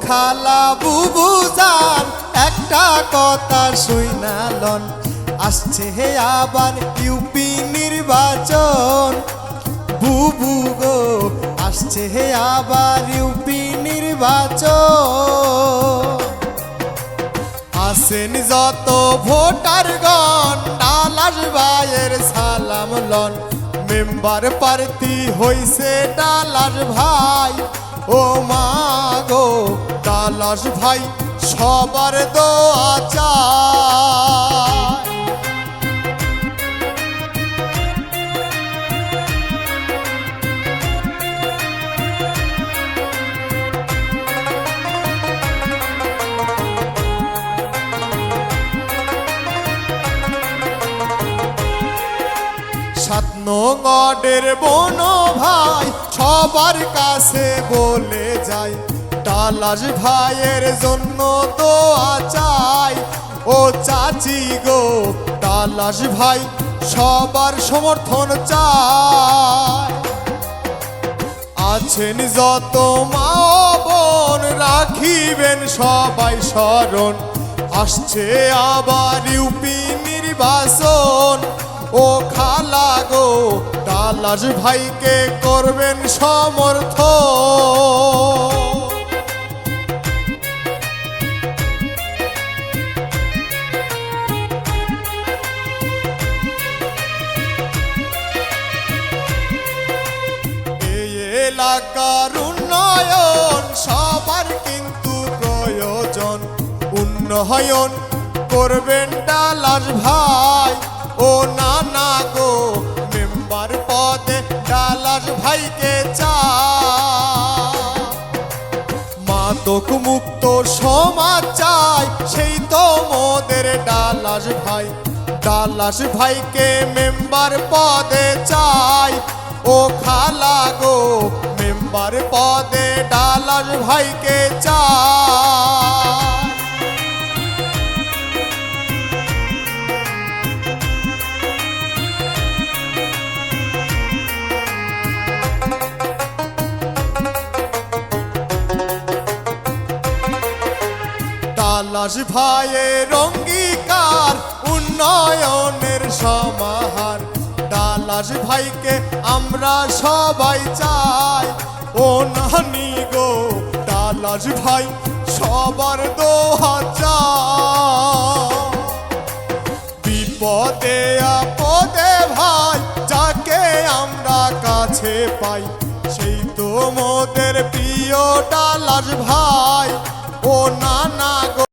খালা বুবু জান একটা কথা শুইনা লন, আসছে হে আবার ইউপি নির্বাচন। বুবু গো আসছে হে আবার ইউপি নির্বাচন। আসেন যত ভোটারগণ ডালাস ভাইয়ের সালাম লন, মেম্বার প্রার্থী হইছে ডালাস ভাই। ও মা গো ডালাস ভাই সবার দোয়া চায়। সাত নগরের বন ভাই সবার কাছে বলে যাই, ডালাস ভাইয়ের জন্য দোয়া চাই। ও চাচি গো ডালাস ভাই সবার সমর্থন চাই। আছেন যত মা বোন রাখিবেন সবাই স্মরণ, আসছে আবার ইউপি নির্বাচন। ও খালা গো ডালাস ভাইকে করবেন সমর্থন। এই এলাকার উন্নয়ন সবার কিন্তু প্রয়োজন, উন্নয়ন করবেন ডালাস ভাই। ও নানা গো মেম্বার পদে ডালাস ভাইকে চাই। মাদক মুক্ত সমাজ চাই সেই তো মোদের ডালাস ভাই, ডালাস ভাইকে মেম্বার পদে চাই। ও খালা গো মেম্বার পদে ডালাস ভাইকে চাই। ডালাস ভাইয়ের অঙ্গীকার উন্নয়নের সমাহার, ডালাস ভাইকে আমরা সবাই চাই। ও নানি গো ডালাস ভাই সবার দোয়া চাই। বিপদে আপদে ভাই যাকে আমরা কাছে পাই, সেই তো মোদের প্রিয় ডালাস ভাই। ও না